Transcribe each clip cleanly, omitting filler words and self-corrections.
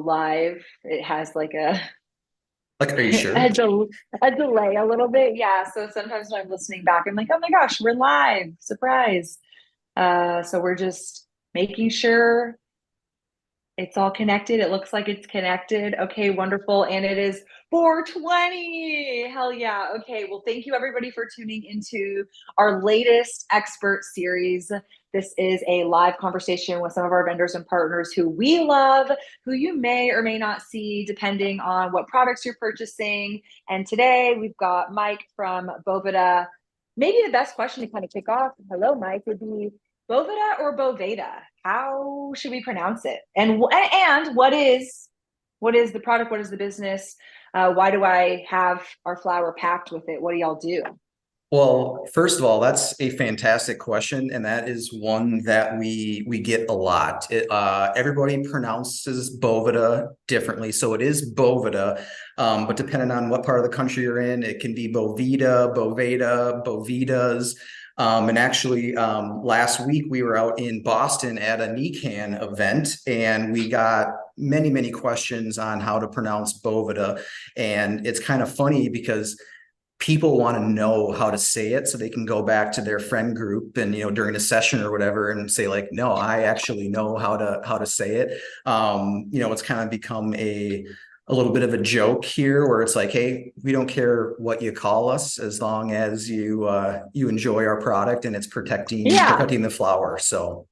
live. It has like a Like, are you a, sure? a delay a little bit. Yeah. So sometimes when I'm listening back, I'm like, oh my gosh, we're live. Surprise. So we're just making sure it's all connected. It looks like it's connected. Okay, wonderful. And it is 420. Hell yeah. Okay, well, thank you everybody for tuning into our latest expert series. This is a live conversation with some of our vendors and partners who we love, who you may or may not see depending on what products you're purchasing. And today we've got Mike from Boveda. Maybe the best question to kind of kick off, hello, Mike, would be Boveda or Boveda? How should we pronounce it? And what is the product? What is the business? Why do I have our flower packed with it? What do y'all do? Well, first of all, that's a fantastic question, and that is one that we get a lot. Everybody pronounces Boveda differently, so it is Boveda, but depending on what part of the country you're in, it can be Boveda, Boveda, Bovedas. And actually, last week we were out in Boston at a NECAN event, and we got many questions on how to pronounce Boveda, and it's kind of funny because people want to know how to say it so they can go back to their friend group and during a session or whatever and say like, no, I actually know how to say it. It's kind of become a little bit of a joke here where it's like, hey, we don't care what you call us as long as you enjoy our product and it's Yeah. protecting the flower. So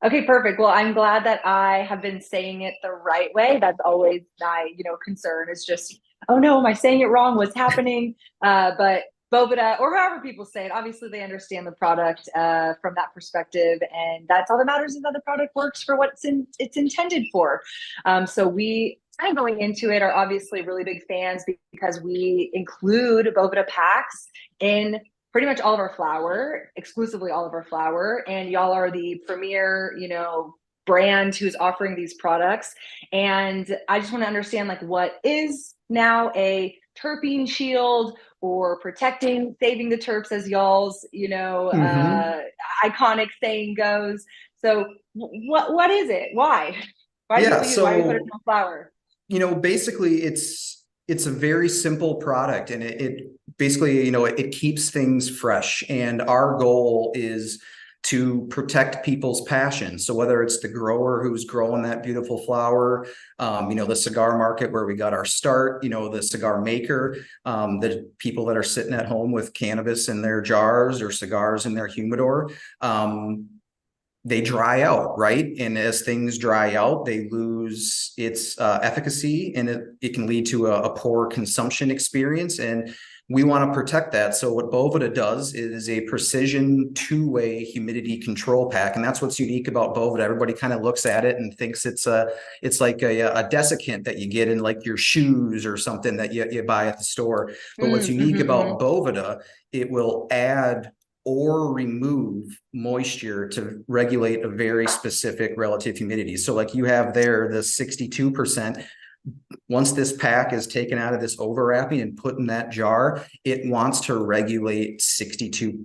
Okay, perfect. Well, I'm glad that I have been saying it the right way. That's always my, concern is just, oh no, am I saying it wrong? What's happening? But Boveda, or however people say it, obviously they understand the product from that perspective, and that's all that matters is that the product works for what it's intended for. So we kind of going into it are obviously really big fans because we include Boveda packs in pretty much all of our flower, exclusively all of our flower. And y'all are the premier, brand who's offering these products. And I just want to understand like what is now a terpene shield or protecting, saving the terps as y'all's, mhm. iconic saying goes. So what is it? Why? Why do Yeah, people use it? Why do we put it so in flower? basically it's a very simple product, and it basically, it keeps things fresh. And our goal is to protect people's passion. So whether it's the grower who's growing that beautiful flower, the cigar market where we got our start, the cigar maker, the people that are sitting at home with cannabis in their jars or cigars in their humidor, they dry out, right? And as things dry out, they lose its efficacy, and it can lead to a poor consumption experience. And we want to protect that. So what Boveda does is a precision two-way humidity control pack, and that's what's unique about Boveda. Everybody kind of looks at it and thinks it's like a desiccant that you get in like your shoes or something that you buy at the store. But what's Mm, unique about Boveda, it will add or remove moisture to regulate a very specific relative humidity. So like you have there, the 62%, once this pack is taken out of this overwrapping and put in that jar, it wants to regulate 62%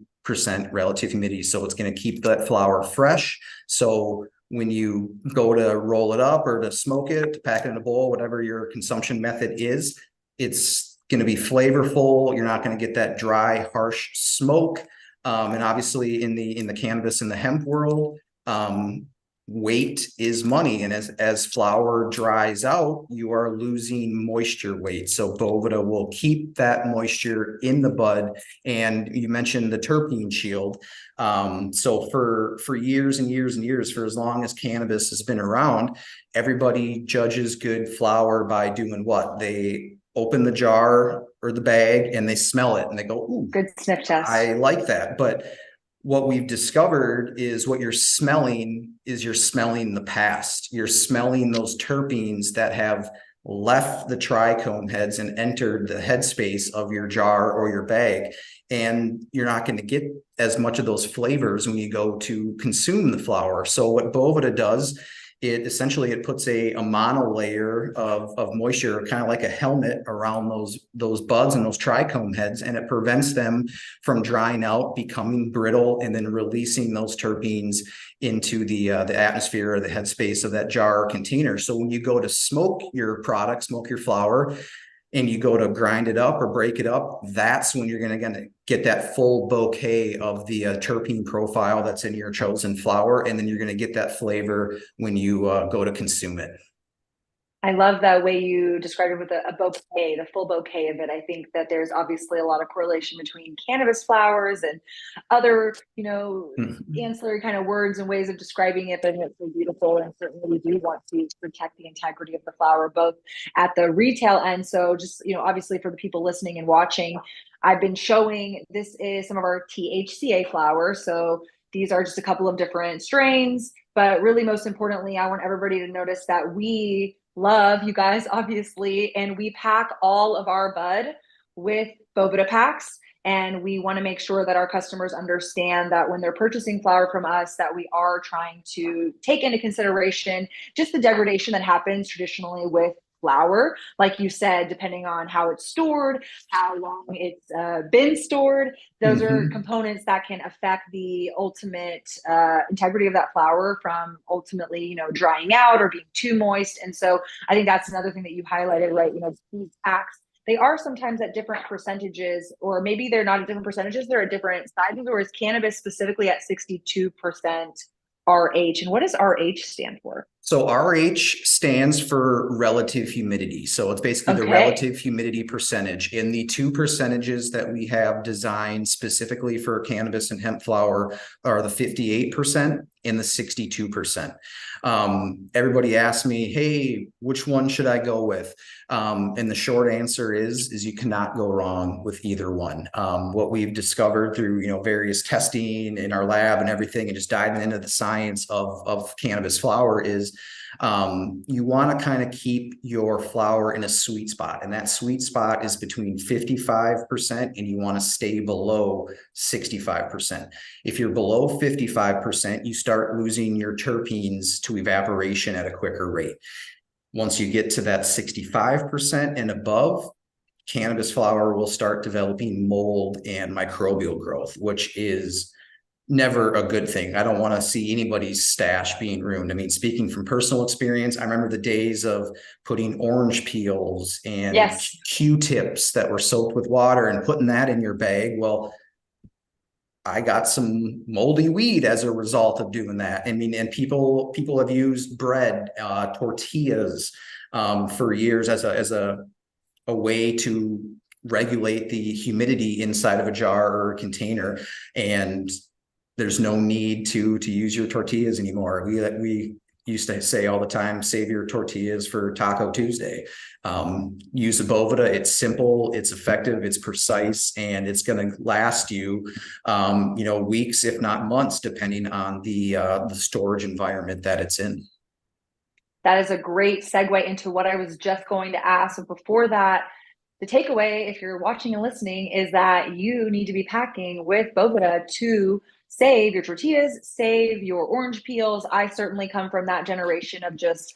relative humidity. So it's going to keep that flower fresh. So when you go to roll it up or to smoke it, to pack it in a bowl, whatever your consumption method is, it's going to be flavorful. You're not going to get that dry, harsh smoke. And obviously in the cannabis and the hemp world, weight is money. And as flower dries out, you are losing moisture weight. So Boveda will keep that moisture in the bud. And you mentioned the terpene shield. So for years and years and years, for as long as cannabis has been around, everybody judges good flower by doing what? They open the jar or the bag and they smell it and they go, ooh, good sniff I test. like that. But what we've discovered is what you're smelling is you're smelling the past. You're smelling those terpenes that have left the trichome heads and entered the headspace of your jar or your bag. And you're not going to get as much of those flavors when you go to consume the flower. So what Boveda does it essentially it puts a monolayer of moisture, kind of like a helmet around those buds and those trichome heads, and it prevents them from drying out, becoming brittle, and then releasing those terpenes into the atmosphere or the headspace of that jar or container. So when you go to smoke your product, smoke your flower, and you go to grind it up or break it up, that's when you're going to get that full bouquet of the terpene profile that's in your chosen flower. And then you're going to get that flavor when you go to consume it. I love the way you described it with a bouquet, the full bouquet of it. I think that there's obviously a lot of correlation between cannabis flowers and other, Mhm. ancillary kind of words and ways of describing it, but it's so beautiful. And certainly we do want to protect the integrity of the flower, both at the retail end. So just, obviously for the people listening and watching, I've been showing this is some of our THCA flowers. So these are just a couple of different strains, but really most importantly, I want everybody to notice that we love you guys, obviously, and we pack all of our bud with Boveda packs. And we want to make sure that our customers understand that when they're purchasing flower from us, that we are trying to take into consideration just the degradation that happens traditionally with flower. Like you said, depending on how it's stored, how long it's been stored, those are Mhm. components that can affect the ultimate integrity of that flower from ultimately, drying out or being too moist. And so I think that's another thing that you highlighted, right? These packs, they are sometimes at different percentages, or maybe they're not at different percentages, they're at different sizes, whereas cannabis specifically at 62% RH. And what does RH stand for? So RH stands for relative humidity. So it's basically the Okay. relative humidity percentage. In the two percentages that we have designed specifically for cannabis and hemp flower are the 58% and the 62%. Everybody asks me, hey, which one should I go with? And the short answer is you cannot go wrong with either one. What we've discovered through various testing in our lab and everything, and just diving into the science of cannabis flower is you want to kind of keep your flower in a sweet spot, and that sweet spot is between 55% and you want to stay below 65%. If you're below 55%, you start losing your terpenes to evaporation at a quicker rate. Once you get to that 65% and above, cannabis flower will start developing mold and microbial growth, which is never a good thing. I don't want to see anybody's stash being ruined. I mean, speaking from personal experience, I remember the days of putting orange peels and Yes. Q-tips that were soaked with water and putting that in your bag. Well, I got some moldy weed as a result of doing that. I mean, and people have used bread, tortillas, for years as a way to regulate the humidity inside of a jar or a container. And there's no need to use your tortillas anymore. We used to say all the time, save your tortillas for Taco Tuesday. Use a Boveda. It's simple, it's effective, it's precise, and it's going to last you, weeks, if not months, depending on the storage environment that it's in. That is a great segue into what I was just going to ask. So before that, the takeaway, if you're watching and listening, is that you need to be packing with Boveda to save your tortillas, save your orange peels. I certainly come from that generation of just,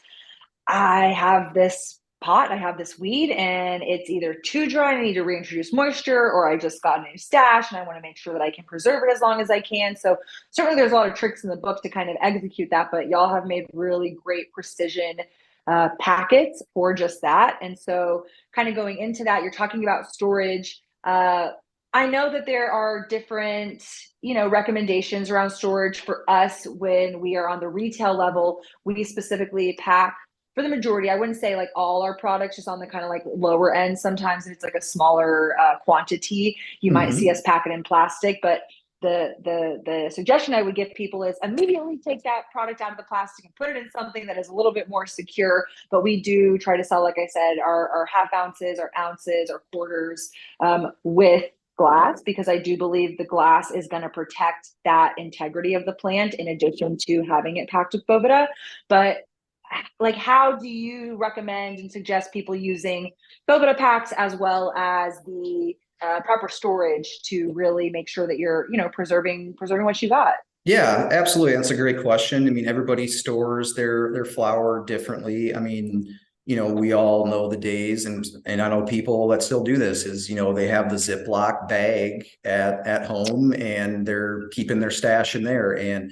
I have this pot, I have this weed, and it's either too dry, I need to reintroduce moisture, or I just got a new stash and I want to make sure that I can preserve it as long as I can. So certainly there's a lot of tricks in the book to kind of execute that, but y'all have made really great precision packets for just that. And so kind of going into that, you're talking about storage. I know that there are different, recommendations around storage for us when we are on the retail level. We specifically pack for the majority. I wouldn't say like all our products, just on the kind of like lower end. Sometimes if it's like a smaller quantity, you might see Mm-hmm. us pack it in plastic, but the suggestion I would give people is immediately take that product out of the plastic and put it in something that is a little bit more secure. But we do try to sell, like I said, our half ounces, our ounces, our quarters with glass, because I do believe the glass is going to protect that integrity of the plant in addition to having it packed with Boveda. But like, how do you recommend and suggest people using Boveda packs as well as the proper storage to really make sure that you're, preserving what you got? Yeah, absolutely. That's a great question. I mean, everybody stores their flour differently. I mean, we all know the days, and I know people that still do this is, they have the Ziploc bag at home and they're keeping their stash in there. And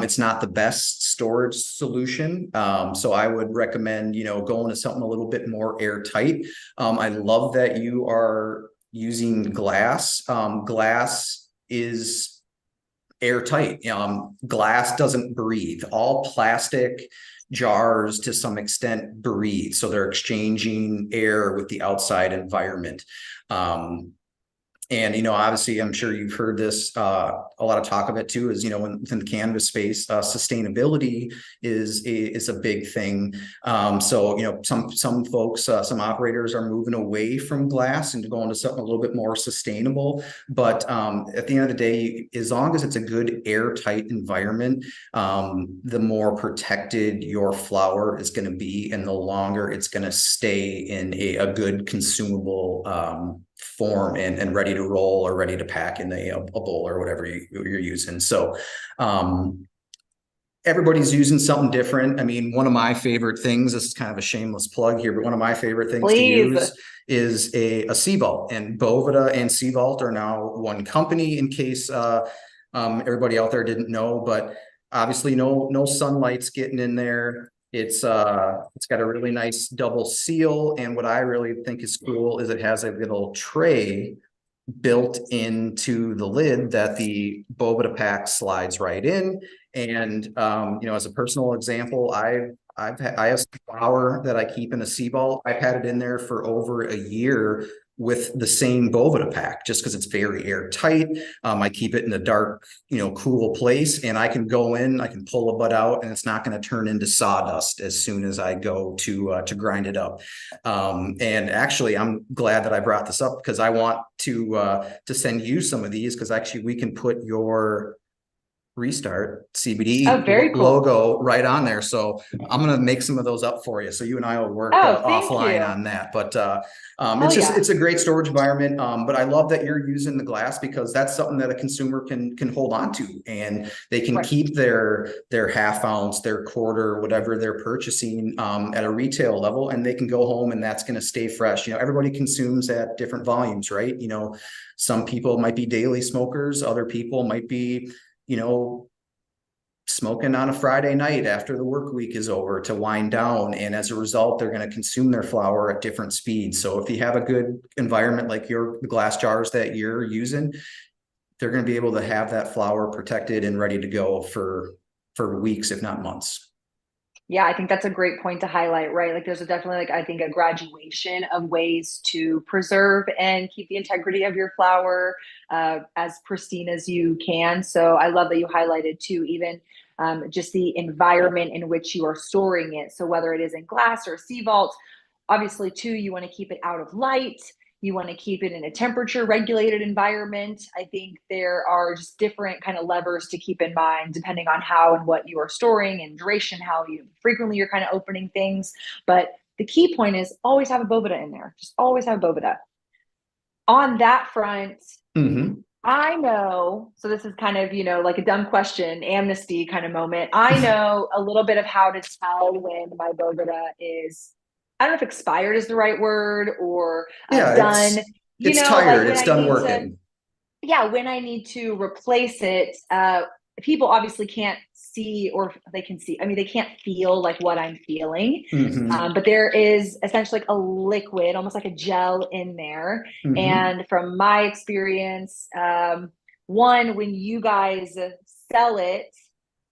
it's not the best storage solution. So I would recommend, going to something a little bit more airtight. I love that you are using glass. Glass is airtight. Glass doesn't breathe. All plastic jars to some extent breathe. So they're exchanging air with the outside environment. And obviously, I'm sure you've heard this, a lot of talk of it too, is, within the cannabis space, sustainability is a big thing. So, some folks, some operators are moving away from glass and going to something a little bit more sustainable. But at the end of the day, as long as it's a good airtight environment, the more protected your flower is going to be, and the longer it's going to stay in a good consumable form and ready to roll or ready to pack in a bowl or whatever you're using. So everybody's using something different. I mean, one of my favorite things, this is kind of a shameless plug here, but one of my favorite things to Please. use is a sea vault, and Boveda and Sea Vault are now one company, in case everybody out there didn't know. But obviously no sunlight's getting in there. It's got a really nice double seal, and what I really think is cool is it has a little tray built into the lid that the Boveda pack slides right in. And as a personal example, I have flour that I keep in a sea vault. I've had it in there for over a year with the same Boveda pack, just because it's very airtight. I keep it in a dark, cool place, and I can go in, I can pull a bud out, and it's not going to turn into sawdust as soon as I go to grind it up. And actually, I'm glad that I brought this up, because I want to send you some of these, because actually we can put your Restart Oh, CBD very cool. logo right on there. So I'm gonna make some of those up for you. So you and I will work Oh, thank offline you. on that. But Hell yeah. it's a great storage environment. But I love that you're using the glass, because that's something that a consumer can hold on to, and they can Right. keep their half ounce, their quarter, whatever they're purchasing at a retail level, and they can go home and that's going to stay fresh. Everybody consumes at different volumes, right? Some people might be daily smokers, other people might be smoking on a Friday night after the work week is over to wind down. And as a result, they're going to consume their flower at different speeds. So if you have a good environment like the glass jars that you're using, they're going to be able to have that flower protected and ready to go for weeks, if not months. Yeah, I think that's a great point to highlight, right? Like there's definitely like I think a graduation of ways to preserve and keep the integrity of your flower as pristine as you can. So I love that you highlighted too, even just the environment in which you are storing it. So whether it is in glass or sea vault, obviously too, you want to keep it out of light. You want to keep it in a temperature regulated environment. I think there are just different kind of levers to keep in mind depending on how and what you are storing and duration, how you frequently you're kind of opening things. But the key point is always have a Boveda in there. Just always have Boveda. On that front, Mm-hmm. I know, so this is kind of, like a dumb question, amnesty kind of moment. I know a little bit of how to tell when my Boveda is, I don't know if expired is the right word, or Yeah, done, it's like tired. when It's I done need to, working. yeah, when I need to replace it. People obviously can't see, or they can see, I mean, they can't feel like what I'm feeling. Mm-hmm. But there is essentially like a liquid, almost like a gel in there. Mm-hmm. And from my experience, one, when you guys sell it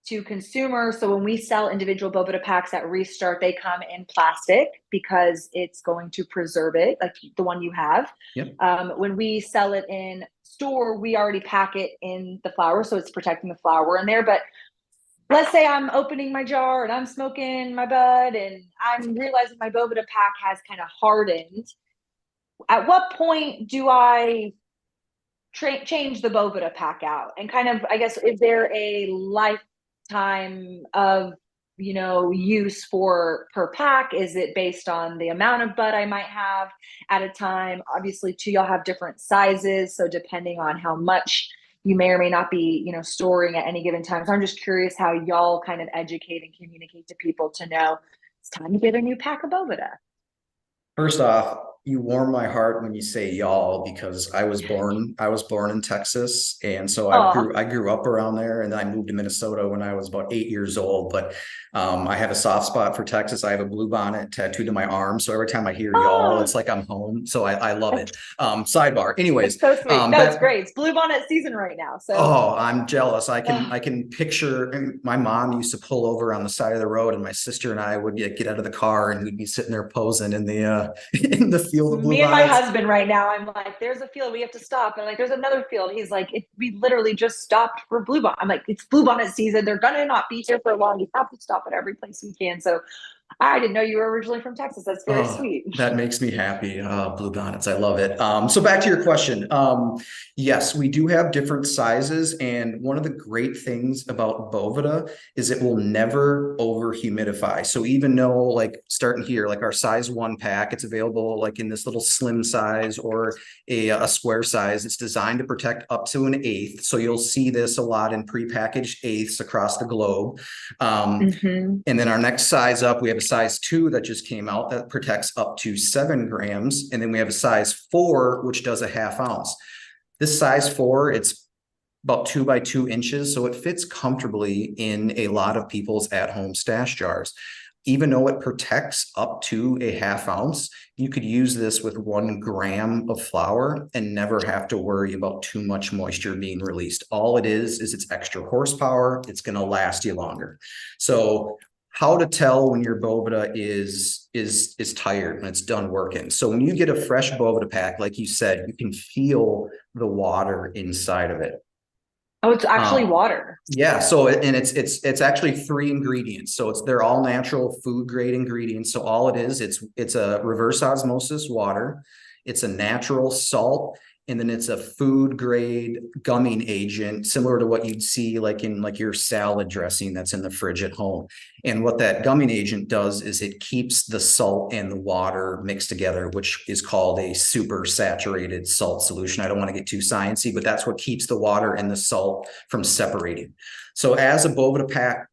to consumers, so when we sell individual Boveda packs at Restart, they come in plastic because it's going to preserve it, like the one you have. Yep. When we sell it in store, we already pack it in the flower, so it's protecting the flower in there. But let's say I'm opening my jar and I'm smoking my bud and I'm realizing my Boveda pack has kind of hardened. At what point do I change the Boveda pack out? And kind of, I guess, is there a lifetime of use for per pack? Is it based on the amount of bud I might have at a time? Obviously, too, y'all have different sizes, so depending on how much you may or may not be, storing at any given time. So I'm just curious how y'all kind of educate and communicate to people to know it's time to get a new pack of Boveda. First off, you warm my heart when you say y'all because I was born in Texas, and so Oh, I grew up around there, and then I moved to Minnesota when I was about 8 years old. But I have a soft spot for Texas. I have a blue bonnet tattooed to my arm, so every time I hear y'all, oh, it's like I'm home. So I love it. Sidebar. that's Anyways, so sweet. No, it's back great. It's bluebonnet season right now. So, Oh, I'm jealous. uh, I can picture, and my mom used to pull over on the side of the road, and my sister and I would get out of the car, and we'd be sitting there posing in the in the field of me and my bluebonnets. husband right now, I'm like, there's a field we have to stop. And like, there's another field. He's like, we literally just stopped for bluebonnet. I'm like, it's bluebonnet season. They're going to not be here for long. You have to stop at every place we can. So I didn't know you were originally from Texas. That's very Oh, sweet. that makes me happy. Blue bonnets, I love it. So back to your question. Yes, we do have different sizes, and one of the great things about Boveda is it will never over humidify. So even though, like, starting here, like our size 1 pack, it's available like in this little slim size or a square size. It's designed to protect up to an eighth. So you'll see this a lot in prepackaged eighths across the globe. Um, Mm-hmm. and then our next size up, we have a size 2 that just came out that protects up to 7 grams. And then we have a size 4, which does a half ounce. This size 4, it's about 2 by 2 inches. So it fits comfortably in a lot of people's at-home stash jars. Even though it protects up to a half ounce, you could use this with 1 gram of flour and never have to worry about too much moisture being released. All it is it's extra horsepower. It's going to last you longer. So how to tell when your Boveda is tired and it's done working. So when you get a fresh Boveda pack, like you said, you can feel the water inside of it. Oh, it's actually Um, water. yeah, so and it's actually 3 ingredients. So they're all natural food grade ingredients. So all it is, it's a reverse osmosis water, it's a natural salt, and then it's a food grade gumming agent, similar to what you'd see like in like your salad dressing that's in the fridge at home. And what that gumming agent does is it keeps the salt and the water mixed together, which is called a super saturated salt solution. I don't want to get too sciencey, but that's what keeps the water and the salt from separating. So as a Boveda pack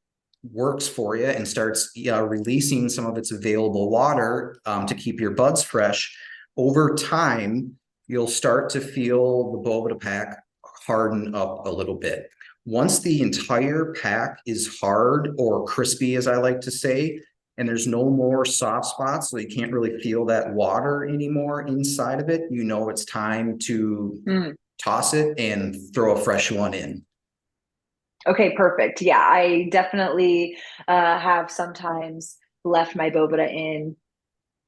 works for you and starts releasing some of its available water to keep your buds fresh, over time, you'll start to feel the Boveda pack harden up a little bit. Once the entire pack is hard or crispy, as I like to say, and there's no more soft spots, so you can't really feel that water anymore inside of it, you know it's time to Mm. toss it and throw a fresh one in. Okay, perfect. Yeah, I definitely have sometimes left my Boveda in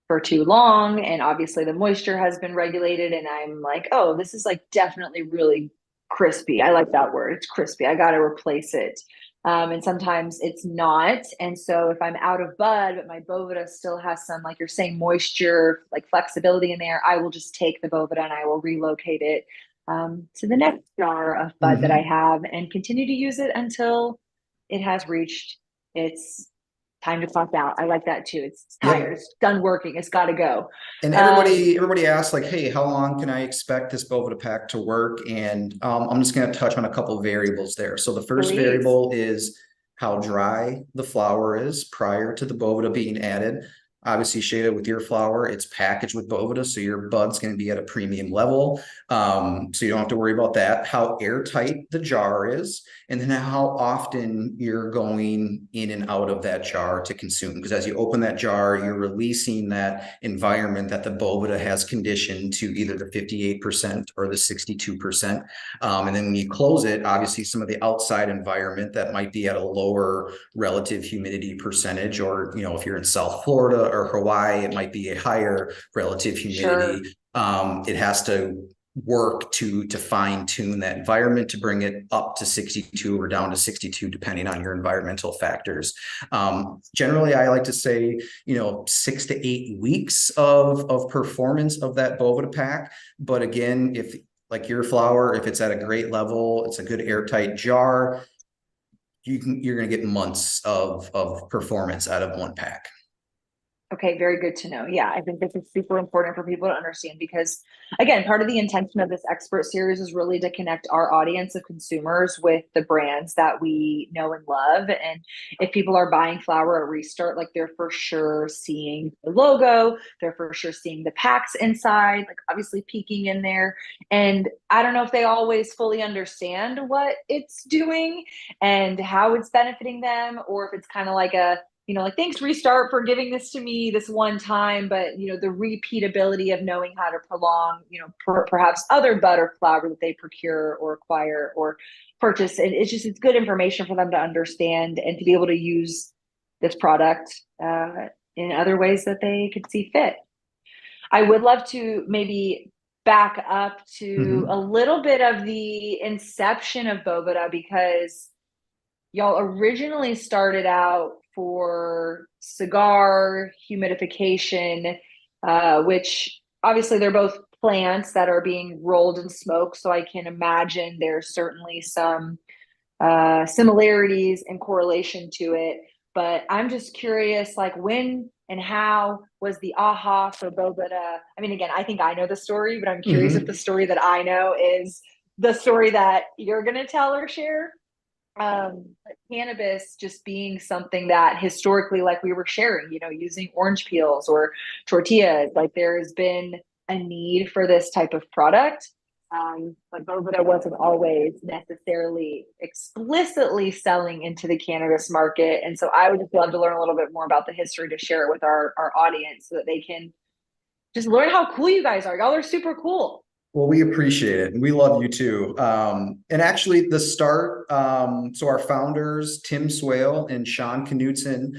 for too long, and obviously the moisture has been regulated, and I'm like, oh, this is like definitely really crispy. I like that word. It's crispy. I got to replace it. And sometimes it's not. And so if I'm out of bud, but my Boveda still has some, like you're saying, moisture, like flexibility in there, I will just take the Boveda and I will relocate it to the next jar of bud that I Mm-hmm. have and continue to use it until it has reached its time to clock out. I like that too. It's tired. Yep. It's done working. It's got to go. And Um, everybody asks like, hey, how long can I expect this Boveda pack to work? And I'm just going to touch on a couple of variables there. So the first please. variable is how dry the flour is prior to the Boveda being added. Obviously, Shayda, with your flour, it's packaged with Boveda, so your bud's going to be at a premium level. So you don't have to worry about that. How airtight the jar is, and then how often you're going in and out of that jar to consume. Because as you open that jar, you're releasing that environment that the Boveda has conditioned to either the 58% or the 62%. And then when you close it, obviously some of the outside environment that might be at a lower relative humidity percentage, or, you know, if you're in South Florida or Hawaii, it might be a higher relative humidity. Sure. It has to work to fine tune that environment to bring it up to 62 or down to 62, depending on your environmental factors. Generally, I like to say, you know, 6 to 8 weeks of performance of that Boveda pack. But again, if like your flour, if it's at a great level, it's a good airtight jar, you're going to get months of performance out of one pack. Okay, very good to know. Yeah, I think this is super important for people to understand because, again, part of the intention of this expert series is really to connect our audience of consumers with the brands that we know and love. And if people are buying flower at Restart, like they're for sure seeing the logo, they're for sure seeing the packs inside, like obviously peeking in there. And I don't know if they always fully understand what it's doing and how it's benefiting them, or if it's kind of like a like thanks Restart for giving this to me this one time, but the repeatability of knowing how to prolong, perhaps other butter flower that they procure or acquire or purchase. And it's good information for them to understand and to be able to use this product in other ways that they could see fit. I would love to maybe back up to a Mhm. little bit of the inception of Boveda because y'all originally started out for cigar humidification, which obviously they're both plants that are being rolled and smoked. So I can imagine there's certainly some similarities and correlation to it. But I'm just curious, like when and how was the aha for Boveda? I mean, again, I think I know the story, but I'm curious if the Mhm. story that I know is the story that you're going to tell or share. Cannabis just being something that historically, like we were sharing, using orange peels or tortillas, like there has been a need for this type of product. But Boveda wasn't always necessarily explicitly selling into the cannabis market. And so I would just love to learn a little bit more about the history to share it with our audience so that they can just learn how cool you guys are. Y'all are super cool. Well, we appreciate it, and we love you too. And actually, the start. So our founders, Tim Swale and Sean Knutson,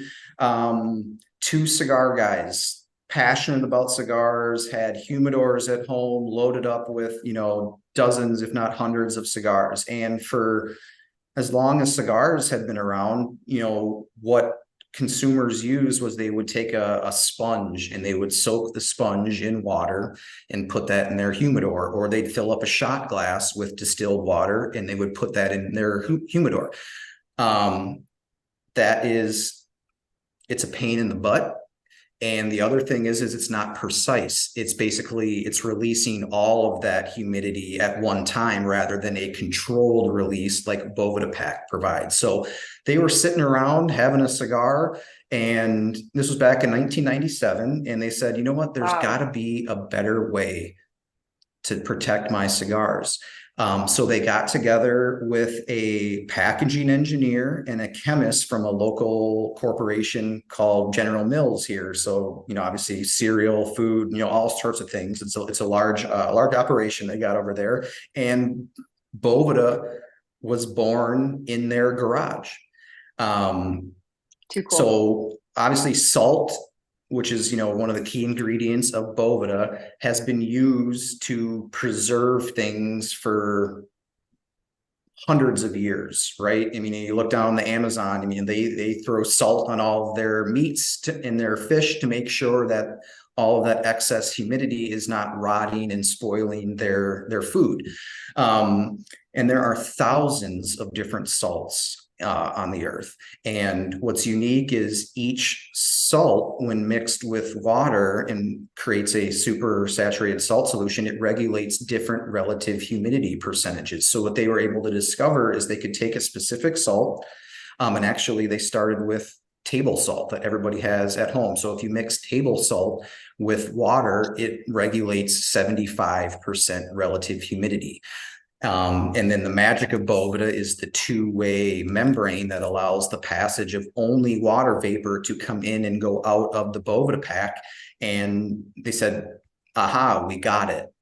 two cigar guys, passionate about cigars, had humidors at home, loaded up with dozens, if not hundreds, of cigars. And for as long as cigars had been around, what consumers used was they would take a sponge and they would soak the sponge in water and put that in their humidor, or they'd fill up a shot glass with distilled water and they would put that in their humidor. Um, that is, it's a pain in the butt. And the other thing is it's not precise. It's releasing all of that humidity at one time rather than a controlled release like Boveda Pack provides. So they were sitting around having a cigar, and this was back in 1997. And they said, you know what, there's got Wow. to be a better way to protect my cigars. So they got together with a packaging engineer and a chemist from a local corporation called General Mills here. So, obviously cereal, food, all sorts of things. It's a large operation they got over there. And Boveda was born in their garage. Um, Too cool. so obviously salt, which is, one of the key ingredients of Boveda, has been used to preserve things for hundreds of years, right? I mean, you look down the Amazon, I mean, they throw salt on all of their meats and their fish to make sure that all of that excess humidity is not rotting and spoiling their food. And there are thousands of different salts on the earth. And what's unique is each salt, when mixed with water and creates a super saturated salt solution, it regulates different relative humidity percentages. So what they were able to discover is they could take a specific salt, and actually they started with table salt that everybody has at home. So if you mix table salt with water, it regulates 75% relative humidity. And then the magic of Boveda is the two-way membrane that allows the passage of only water vapor to come in and go out of the Boveda pack. And they said, aha, we got it.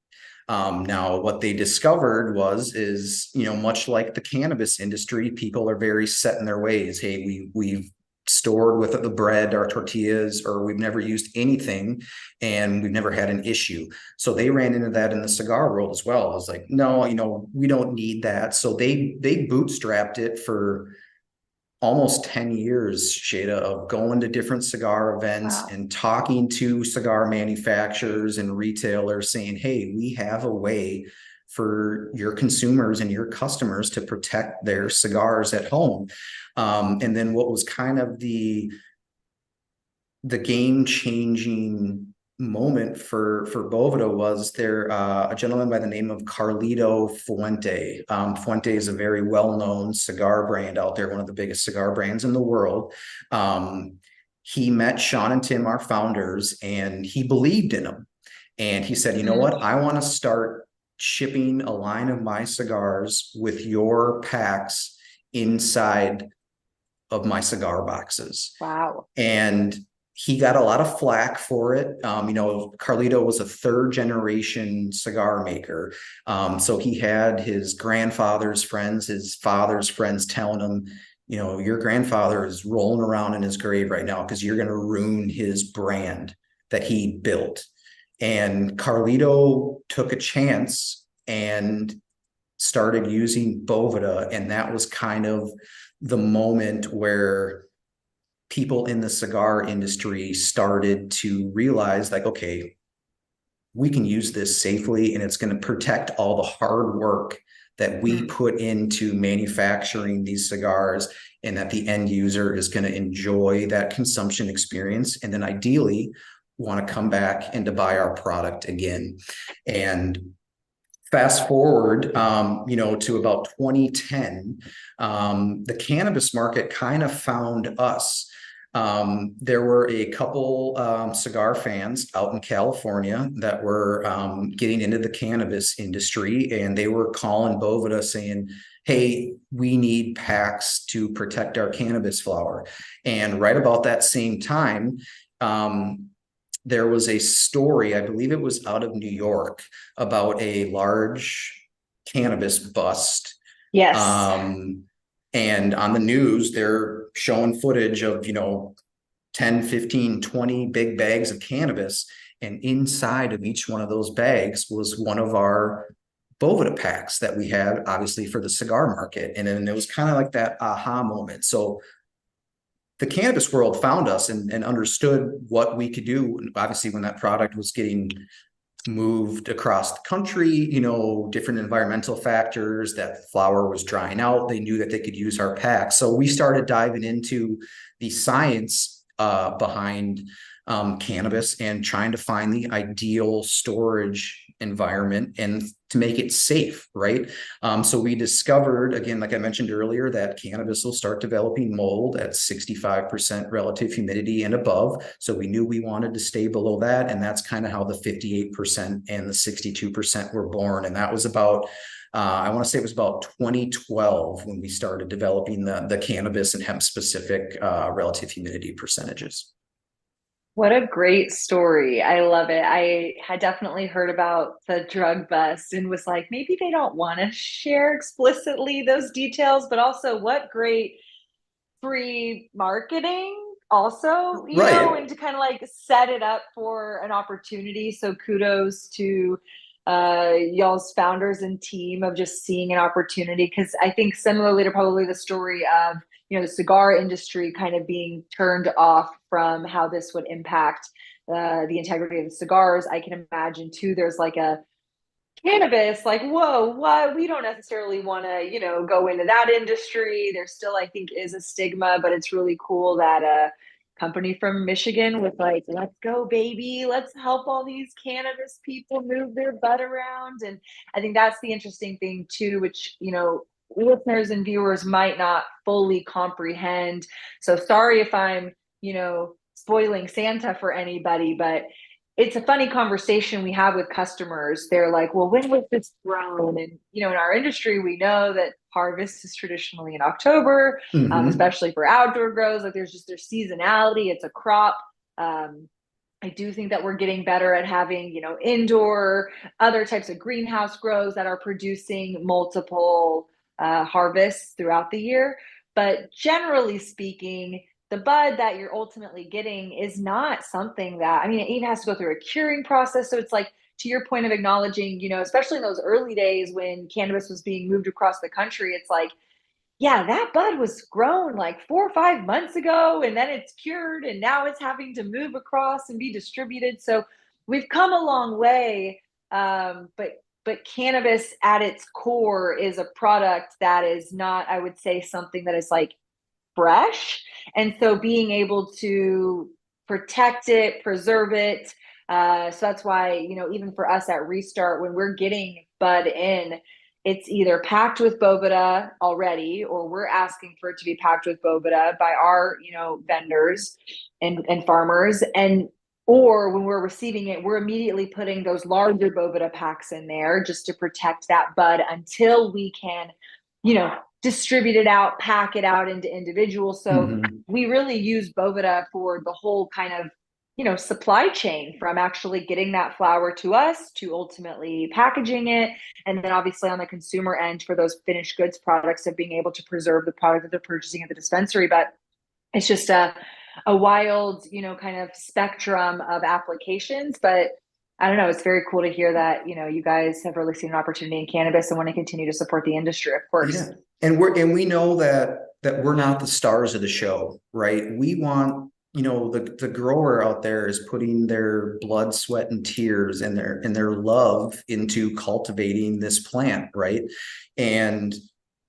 Now, what they discovered is, much like the cannabis industry, people are very set in their ways. Hey, we've stored with the bread, our tortillas, or we've never used anything and we've never had an issue. So they ran into that in the cigar world as well. I was like, no, we don't need that. So they bootstrapped it for almost 10 years, Shayda, of going to different cigar events Wow. and talking to cigar manufacturers and retailers saying, hey, we have a way for your consumers and your customers to protect their cigars at home. And then what was kind of the the game changing moment for Boveda was there a gentleman by the name of Carlito Fuente. Fuente is a very well-known cigar brand out there, one of the biggest cigar brands in the world. He met Sean and Tim, our founders, and he believed in them. And he said, you know what? I want to start shipping a line of my cigars with your packs inside of my cigar boxes. Wow. And he got a lot of flack for it. Carlito was a third generation cigar maker. So he had his grandfather's friends, his father's friends telling him, your grandfather is rolling around in his grave right now because you're going to ruin his brand that he built. And Carlito took a chance and started using Boveda. And that was kind of the moment where people in the cigar industry started to realize, like, okay, we can use this safely and it's going to protect all the hard work that we put into manufacturing these cigars, and that the end user is going to enjoy that consumption experience, and then ideally want to come back and to buy our product again. And fast forward, to about 2010, the cannabis market kind of found us. There were a couple cigar fans out in California that were getting into the cannabis industry, and they were calling Boveda saying, hey, we need packs to protect our cannabis flower. And right about that same time, there was a story, I believe it was out of New York, about a large cannabis bust. Yes. And on the news, they're showing footage of, 10, 15, 20 big bags of cannabis. And inside of each one of those bags was one of our Boveda packs that we had, obviously, for the cigar market. And then it was kind of like that aha moment. So the cannabis world found us and understood what we could do. And obviously, when that product was getting moved across the country, different environmental factors, that flower was drying out, they knew that they could use our pack. So we started diving into the science behind cannabis and trying to find the ideal storage environment and to make it safe, right? So we discovered, again, like I mentioned earlier, that cannabis will start developing mold at 65% relative humidity and above. So we knew we wanted to stay below that. And that's kind of how the 58% and the 62% were born. And that was about, I want to say it was about 2012 when we started developing the cannabis and hemp specific relative humidity percentages. What a great story. I love it. I had definitely heard about the drug bust and was like, maybe they don't want to share explicitly those details, but also what great free marketing also, Right. and to kind of like set it up for an opportunity. So kudos to y'all's founders and team of just seeing an opportunity. Because I think similarly to probably the story of, the cigar industry kind of being turned off from how this would impact the integrity of the cigars, I can imagine too, there's like a cannabis, like, whoa, what? We don't necessarily want to, go into that industry. There still, I think, is a stigma, but it's really cool that a company from Michigan was like, let's go, baby. Let's help all these cannabis people move their butt around. And I think that's the interesting thing too, which, listeners and viewers might not fully comprehend. So sorry if I'm, spoiling Santa for anybody, but it's a funny conversation we have with customers. They're like, well, when was this grown? And, in our industry, we know that harvest is traditionally in October, Mm-hmm. especially for outdoor grows. Like there's seasonality. It's a crop. I do think that we're getting better at having, indoor, other types of greenhouse grows that are producing multiple harvests throughout the year. But generally speaking, the bud that you're ultimately getting is not something that, I mean, it even has to go through a curing process. So it's like, to your point of acknowledging, especially in those early days when cannabis was being moved across the country, it's like, yeah, that bud was grown like 4 or 5 months ago, and then it's cured, and now it's having to move across and be distributed. So we've come a long way, but cannabis at its core is a product that is not, I would say, something that is like fresh. And so being able to protect it, preserve it. So that's why, even for us at Restart, when we're getting bud in, it's either packed with Boveda already, or we're asking for it to be packed with Boveda by our, vendors and farmers. And or when we're receiving it, we're immediately putting those larger Boveda packs in there just to protect that bud until we can, distribute it out, pack it out into individuals. So we really use Boveda for the whole kind of, supply chain, from actually getting that flower to us to ultimately packaging it. And then obviously on the consumer end for those finished goods products of being able to preserve the product that they're purchasing at the dispensary. But it's just a wild, kind of spectrum of applications. But I don't know, it's very cool to hear that, you guys have really seen an opportunity in cannabis and want to continue to support the industry, of course. Yeah. And we know that we're not the stars of the show, right? We want, the grower out there is putting their blood, sweat, and tears and their love into cultivating this plant, right? And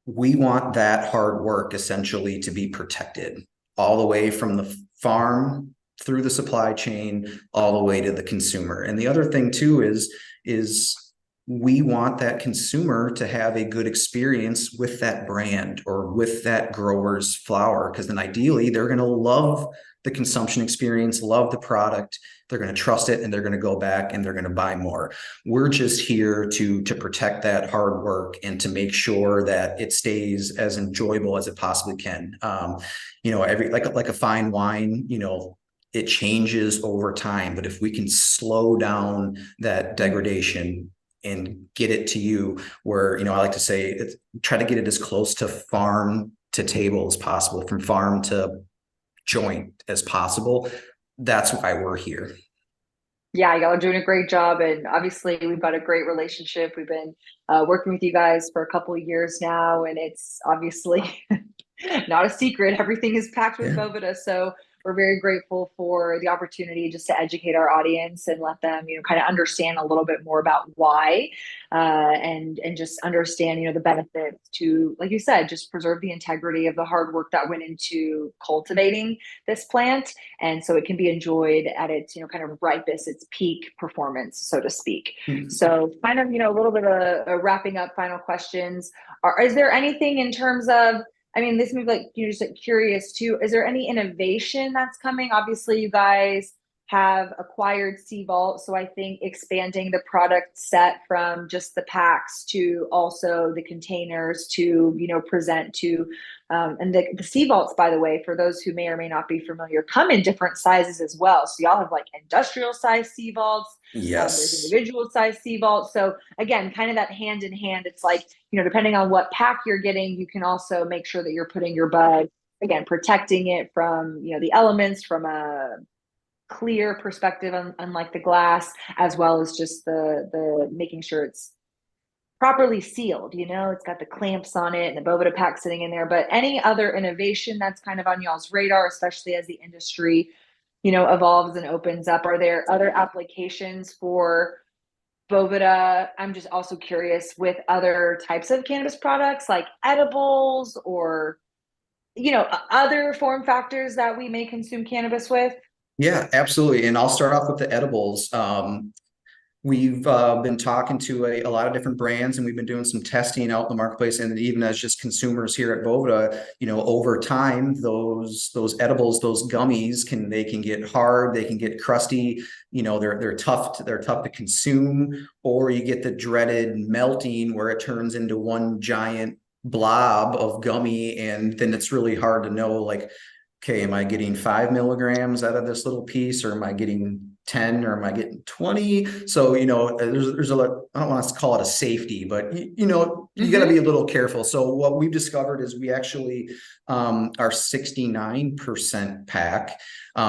we want that hard work essentially to be protected all the way from the farm through the supply chain, all the way to the consumer. And the other thing too is we want that consumer to have a good experience with that brand or with that grower's flower, because then ideally they're going to love the consumption experience, love the product, they're going to trust it, and they're going to go back and they're going to buy more. We're just here to protect that hard work and to make sure that it stays as enjoyable as it possibly can. Every like a fine wine, it changes over time, but if we can slow down that degradation and get it to you where, I like to say, try to get it as close to farm to table as possible, from farm to joint as possible. That's why we're here. Yeah, y'all are doing a great job. And obviously we've got a great relationship. We've been working with you guys for a couple of years now, and it's obviously not a secret. Everything is packed with Yeah. Boveda. So we're very grateful for the opportunity just to educate our audience and let them, kind of understand a little bit more about why, and just understand, the benefits to, like you said, just preserve the integrity of the hard work that went into cultivating this plant, and so it can be enjoyed at its, kind of ripest, its peak performance, so to speak. So, kind of, a little bit of wrapping up, final questions. Is there anything in terms of, this move, like, just like curious too, is there any innovation that's coming? Obviously, you guys have acquired Sea Vault, so I think expanding the product set from just the packs to also the containers to, present to, and the Sea Vaults, by the way, for those who may or may not be familiar, come in different sizes as well. So y'all have like industrial size Sea Vaults. There's Yes. individual size Sea Vaults. So again, kind of that hand in hand. It's like, depending on what pack you're getting, you can also make sure that you're putting your bud, again, protecting it from, the elements, from a clear perspective, unlike the glass, as well as just the making sure it's properly sealed. It's got the clamps on it and the Boveda pack sitting in there. But any other innovation that's kind of on y'all's radar, especially as the industry, evolves and opens up? Are there other applications for Boveda? I'm just also curious with other types of cannabis products like edibles or, other form factors that we may consume cannabis with. Yeah, absolutely. And I'll start off with the edibles. We've been talking to a lot of different brands, and we've been doing some testing out in the marketplace. And even as just consumers here at Boveda, over time, those edibles, those gummies they can get hard, they can get crusty. They're tough to consume, or you get the dreaded melting where it turns into one giant blob of gummy, and then it's really hard to know, like, okay, am I getting 5 milligrams out of this little piece, or am I getting 10, or am I getting 20? So, there's a lot, I don't want to call it a safety, but you got to be a little careful. So what we've discovered is we actually, our 69% pack,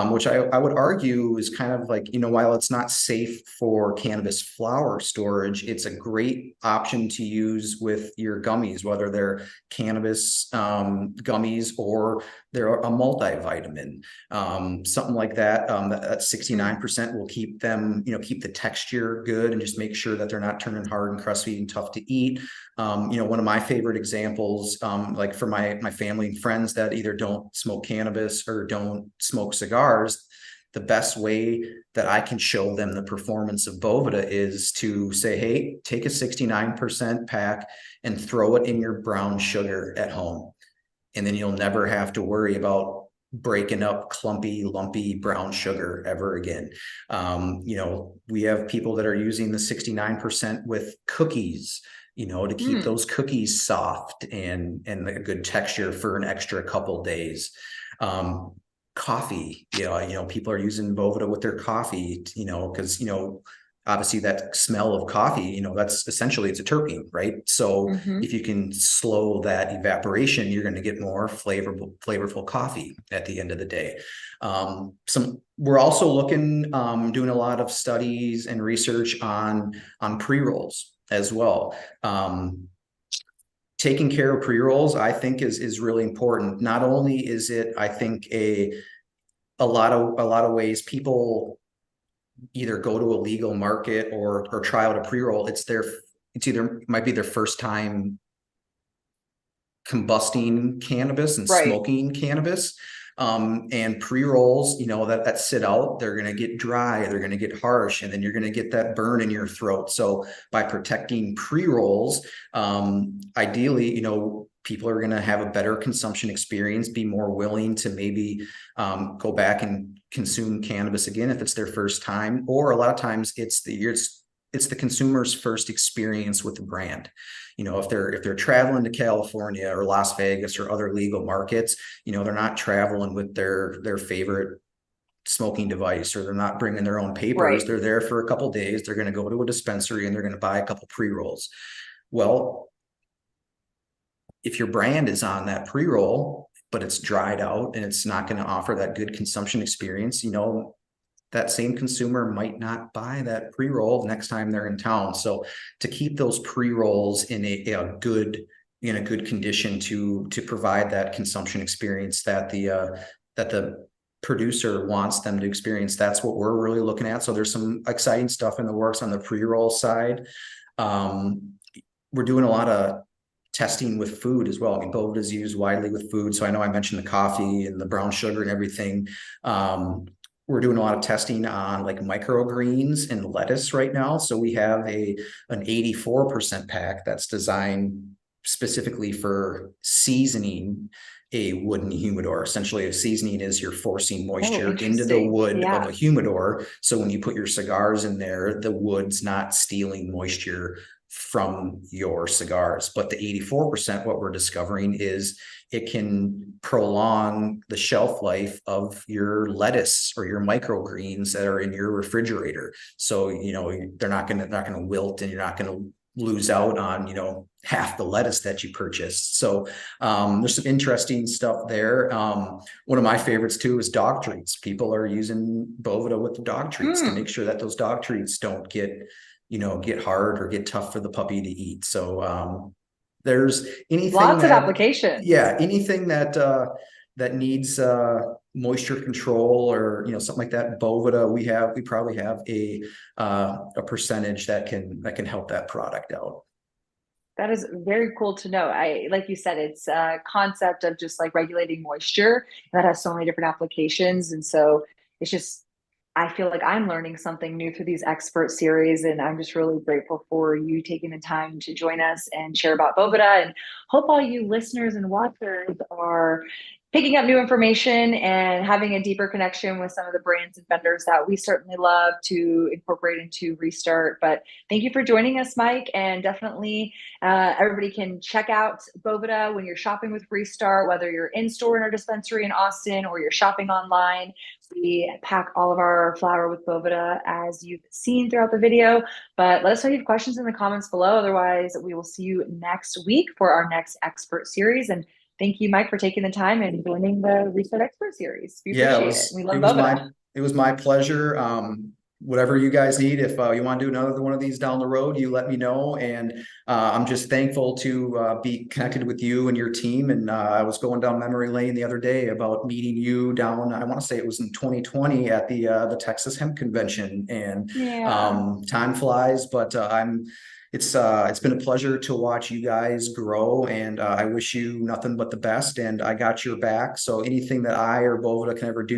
which I would argue is kind of like, while it's not safe for cannabis flower storage, it's a great option to use with your gummies, whether they're cannabis gummies or they're a multivitamin, something like that. That 69% will keep them, keep the texture good and just make sure that they're not turning hard and crusty and tough to eat. One of my favorite examples, like for my family and friends that either don't smoke cannabis or don't smoke cigars, the best way that I can show them the performance of Boveda is to say, hey, take a 69% pack and throw it in your brown sugar at home. And then you'll never have to worry about breaking up clumpy, lumpy brown sugar ever again. We have people that are using the 69% with cookies, to keep Hmm. those cookies soft and a good texture for an extra couple days. Coffee, people are using Boveda with their coffee, because, obviously that smell of coffee, that's essentially it's a terpene, right? So Mm-hmm. if you can slow that evaporation, you're going to get more flavorful coffee at the end of the day. We're also looking, doing a lot of studies and research on pre-rolls as well. Taking care of pre-rolls, I think is really important. Not only is it, I think, a lot of ways people either go to a legal market or try out a pre-roll. It might be their first time combusting cannabis and Right. smoking cannabis. And pre-rolls, that sit out, they're going to get dry, they're going to get harsh, and then you're going to get that burn in your throat. So by protecting pre-rolls, ideally, people are going to have a better consumption experience, be more willing to maybe go back and consume cannabis again if it's their first time, or a lot of times it's the consumer's first experience with the brand. If they're traveling to California or Las Vegas or other legal markets, they're not traveling with their favorite smoking device, or they're not bringing their own papers. Right. They're there for a couple of days. They're going to go to a dispensary and they're going to buy a couple pre-rolls. Well, if your brand is on that pre-roll, but it's dried out and it's not going to offer that good consumption experience, that same consumer might not buy that pre-roll next time they're in town. So to keep those pre-rolls in a good condition to provide that consumption experience that the producer wants them to experience, that's what we're really looking at. So there's some exciting stuff in the works on the pre-roll side. We're doing a lot of testing with food as well. I mean, Boveda is used widely with food. So I know I mentioned the coffee and the brown sugar and everything. We're doing a lot of testing on like microgreens and lettuce right now. So we have an 84% pack that's designed specifically for seasoning a wooden humidor. Essentially, a seasoning is you're forcing Oh, moisture into the interesting. wood of Yeah. a humidor. So when you put your cigars in there, the wood's not stealing moisture from your cigars. But the 84%, what we're discovering is it can prolong the shelf life of your lettuce or your microgreens that are in your refrigerator. So, they're not going to wilt, and you're not going to lose out on, half the lettuce that you purchased. So there's some interesting stuff there. One of my favorites too is dog treats. People are using Boveda with the dog treats to make Hmm. sure that those dog treats don't get hard or get tough for the puppy to eat. So there's anything Lots of that, applications. yeah, anything that needs moisture control or something like that. Boveda, we probably have a percentage that can help that product out. That is very cool to know. Like you said, it's a concept of just like regulating moisture that has so many different applications. And so it's just, I feel like I'm learning something new through these expert series. And I'm just really grateful for you taking the time to join us and share about Boveda. And hope all you listeners and watchers are picking up new information and having a deeper connection with some of the brands and vendors that we certainly love to incorporate into Restart. But thank you for joining us, Mike. And definitely everybody can check out Boveda when you're shopping with Restart, whether you're in store in our dispensary in Austin or you're shopping online. We pack all of our flower with Boveda as you've seen throughout the video. But let us know if you have questions in the comments below. Otherwise, we will see you next week for our next expert series. And thank you, Mike, for taking the time and joining the Restart Expert Series. We Yeah, appreciate it. We it love was Boveda. my pleasure. Whatever you guys need, if you want to do another one of these down the road, you let me know. And I'm just thankful to be connected with you and your team. And I was going down memory lane the other day about meeting you down, I want to say it was in 2020 at the Texas Hemp Convention. And Yeah. time flies, but it's been a pleasure to watch you guys grow, and I wish you nothing but the best, and I got your back. So anything that I or Boveda can ever do